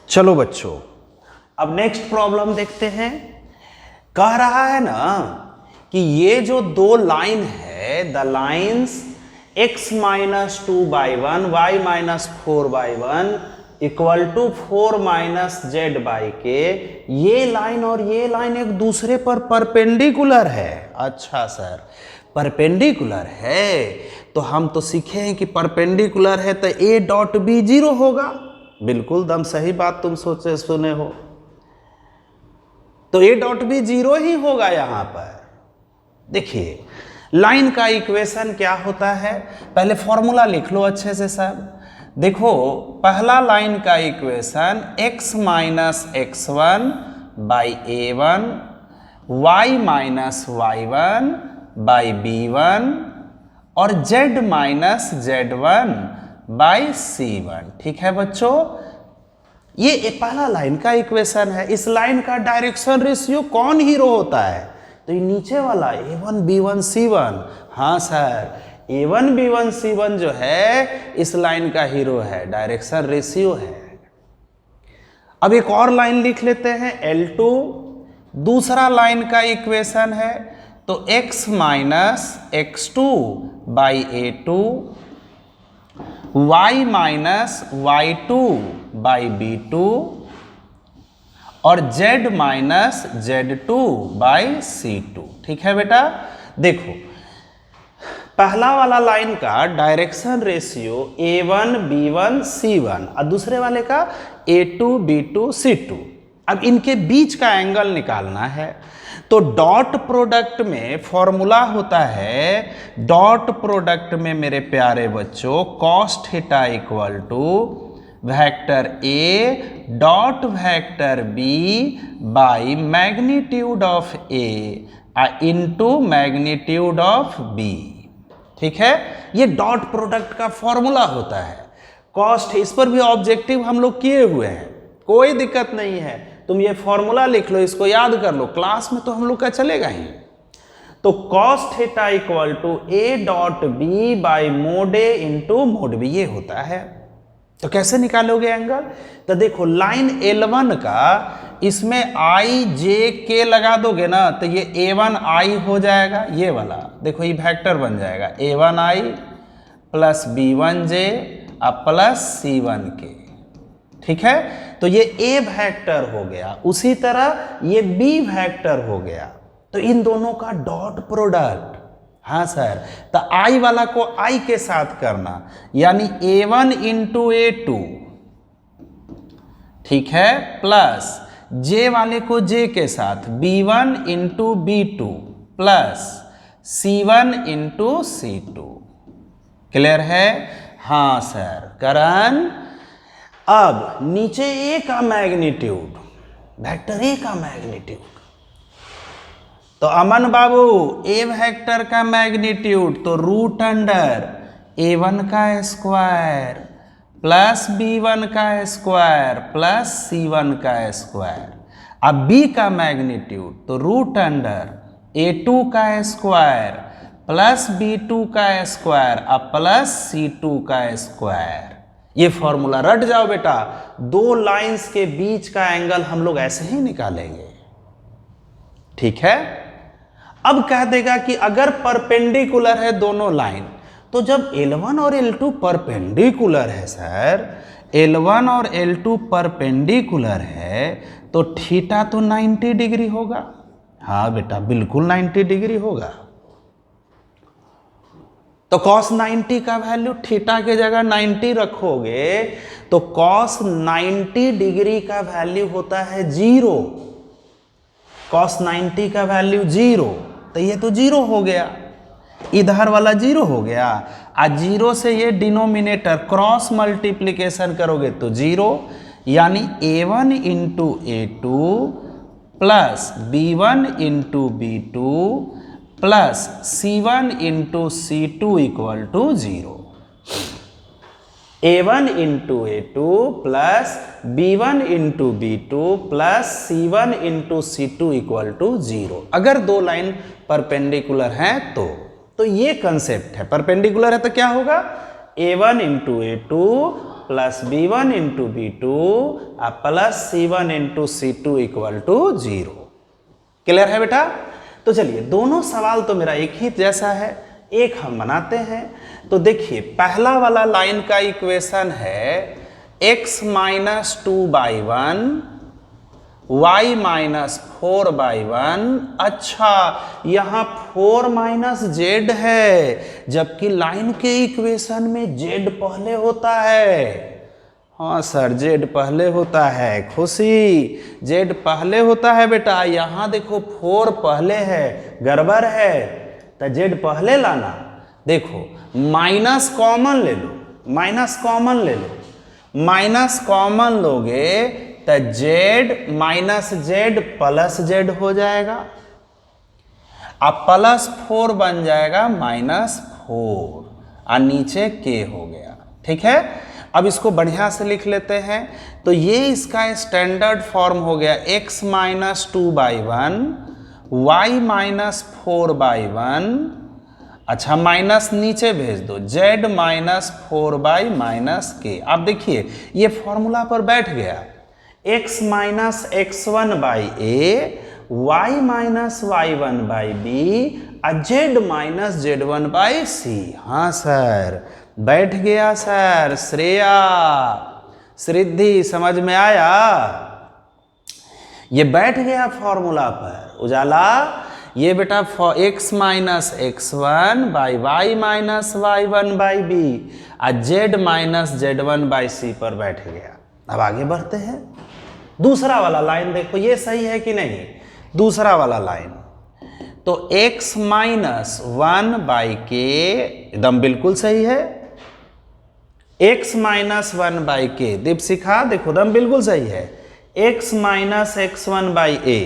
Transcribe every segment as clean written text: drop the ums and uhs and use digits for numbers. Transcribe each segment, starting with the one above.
चलो बच्चों, अब नेक्स्ट प्रॉब्लम देखते हैं। कह रहा है ना कि ये जो दो लाइन है, the lines x minus 2/1 y minus 4/1 equal to 4 minus z/k, ये लाइन और ये लाइन एक दूसरे पर परपेंडिकुलर है। अच्छा सर, परपेंडिकुलर है तो हम तो सीखे हैं कि परपेंडिकुलर है तो a डॉट बी 0 होगा। बिल्कुल दम सही बात तुम सोचे सुने हो, तो a डॉट बी 0 ही होगा यहां पर। देखिए लाइन का इक्वेशन क्या होता है, पहले फॉर्मूला लिख लो अच्छे से सब। देखो पहला लाइन का equation x minus x1 by a1 y minus y1 by b1 और z minus z1 by c1। ठीक है बच्चों, ये पहला लाइन का इक्वेशन है। इस लाइन का डायरेक्शन रेशियो कौन हीरो होता है, तो ये नीचे वाला a1 b1 c1। हाँ सर, a1 b1 c1 जो है इस लाइन का हीरो है, डायरेक्शन रेशियो है। अब एक और लाइन लिख लेते हैं L2, दूसरा लाइन का इक्वेशन है, तो x minus x2 by a2 y minus y2 by b2 और z minus z2 by c2। ठीक है बेटा, देखो पहला वाला लाइन का direction ratio a1 b1 c1 और दूसरे वाले का a2 b2 c2। अब इनके बीच का एंगल निकालना है, तो डॉट प्रोडक्ट में फॉर्मूला होता है, डॉट प्रोडक्ट में मेरे प्यारे बच्चों cos theta equal to vector A dot vector B by magnitude of A into magnitude of B. ठीक है, ये डॉट प्रोडक्ट का फॉर्मूला होता है। कॉस्ट इस पर भी ऑब्जेक्टिव हम लोग किए हुए हैं, कोई दिक्कत नहीं है, तुम ये फॉर्मूला लिख लो, इसको याद कर लो, क्लास में तो हम लोग का चलेगा ही। तो cos theta equal to A dot B by mod A into mod B, ये होता है। तो कैसे निकालोगे एंगल, तो देखो लाइन L1 का इसमें आई जे के लगा दोगे ना, तो ये A1I हो जाएगा, ये वाला देखो ये वेक्टर बन जाएगा A1I प्लस B1J और प्लस C1K। ठीक है, तो ये A वेक्टर हो गया, उसी तरह ये B वेक्टर हो गया, तो इन दोनों का डॉट प्रोडक्ट। हाँ सर, तो I वाला को I के साथ करना, यानी A1 इंटू A2, ठीक है, प्लस J वाले को J के साथ B1 into B2 plus C1 into C2। Clear है? हाँ सर करण। अब नीचे A का मैग्नीट्यूड, वेक्टर A का मैग्नीट्यूड, तो अमन बाबू A वेक्टर का मैग्नीट्यूड तो रूट अंडर A1 का स्क्वायर प्लस B1 का स्क्वायर प्लस C1 का स्क्वायर। अब B का मैग्नीट्यूड तो रूट अंडर A2 का स्क्वायर प्लस B2 का स्क्वायर अब प्लस C2 का स्क्वायर। ये फॉर्मूला रट जाओ बेटा, दो लाइंस के बीच का एंगल हम लोग ऐसे ही निकालेंगे। ठीक है, अब कह देगा कि अगर परपेंडिकुलर है दोनों लाइन, तो जब L1 और L2 परपेंडिकुलर है सर, L1 और L2 परपेंडिकुलर है तो थीटा तो 90 डिग्री होगा। हाँ बेटा बिल्कुल 90 डिग्री होगा। तो cos 90 का वैल्यू थीटा के जगह 90 रखोगे तो cos 90 डिग्री का वैल्यू होता है 0। cos 90 का वैल्यू 0, तो ये तो 0 हो गया, इधर वाला 0 हो गया, आज 0 से ये डिनोमिनेटर क्रॉस मल्टीप्लिकेशन करोगे तो 0, यानी A1 into A2 plus B1 into B2 plus C1 into C2 equal to 0। A1 into A2 plus B1 into B2 plus C1 into C2 equal to 0। अगर दो लाइन परपेंडिकुलर हैं तो ये concept है। Perpendicular है तो क्या होगा, A1 into A2 plus B1 into B2 और plus C1 into C2 equal to 0। Clear है बेटा? तो चलिए दोनों सवाल तो मेरा एक ही जैसा है, एक हम बनाते हैं। तो देखिए पहला वाला लाइन का इक्वेशन है x माइनस 2/1 y माइनस 4/1। अच्छा यहाँ 4 माइनस जेड है, जबकि लाइन के इक्वेशन में जेड पहले होता है। हाँ सर जेड पहले होता है, खुशी जेड पहले होता है बेटा। यहाँ देखो 4 पहले है, गड़बड़ है, तो जेड पहले लाना। देखो माइनस कॉमन ले लो, माइनस कॉमन ले लो, माइनस कॉमन लोगे तो Z minus Z plus Z हो जाएगा, अब प्लस 4 बन जाएगा -4 और नीचे के हो गया। ठीक है, अब इसको बढ़िया से लिख लेते हैं। तो ये इसका स्टैंडर्ड फॉर्म हो गया x माइनस 2/1 y माइनस 4/1। अच्छा माइनस नीचे भेज दो, z माइनस 4/-k। अब देखिए ये फॉर्मूला पर बैठ गया, x minus x1/a y minus y1/b और z माइनस z1/c। हाँ सर बैठ गया सर। श्रेया श्रिद्धि समझ में आया? ये बैठ गया फॉर्मूला पर। उजाला ये बेटा x minus x1/y minus y1/b और z माइनस z1/c पर बैठ गया। अब आगे बढ़ते हैं। दूसरा वाला लाइन देखो, ये सही है कि नहीं? दूसरा वाला लाइन तो x माइनस 1/k एकदम बिल्कुल सही है। x माइनस 1/k दीपशिखा देखो एकदम बिल्कुल सही है। x माइनस x1/a,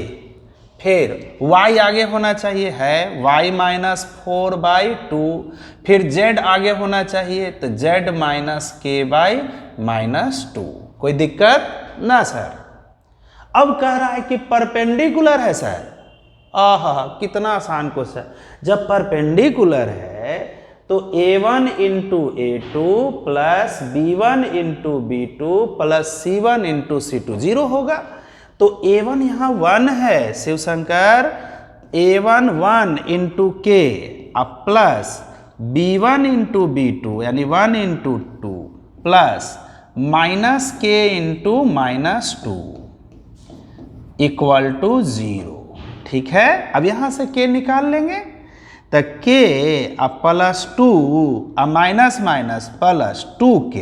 फिर y आगे होना चाहिए है y माइनस 4/2, फिर z आगे होना चाहिए तो z माइनस k/-2। कोई दिक्कत ना सर? अब कह रहा है कि परपेंडिकुलर है सर। आहा कितना आसान क्वेश्चन। जब परपेंडिकुलर है तो a1 into a2 plus b1 into b2 plus c1 into c2 0 होगा। तो a1 यहाँ 1 है शिवशंकर, a1 1 इंटू k अब प्लस b1 इंटू b2 यानी 1 into 2 plus minus k into -2 equal to 0। ठीक है, अब यहां से k निकाल लेंगे तो k अब +2 अब माइनस माइनस प्लस 2k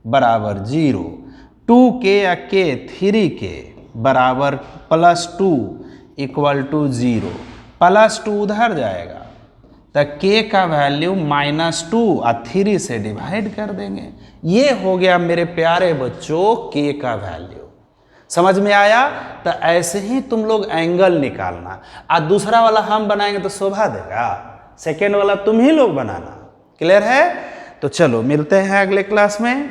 बराबर 0, 2k या k 3k बराबर +2 इक्वल टू 0। +2 उधर जाएगा तो k का वैल्यू -2 और 3 से डिवाइड कर देंगे। ये हो गया मेरे प्यारे बच्चों k का वैल्यू। समझ में आया? तो ऐसे ही तुम लोग एंगल निकालना, और दूसरा वाला हम बनाएंगे तो शोभा देगा, सेकेंड वाला तुम ही लोग बनाना। क्लियर है? तो चलो मिलते हैं अगले क्लास में।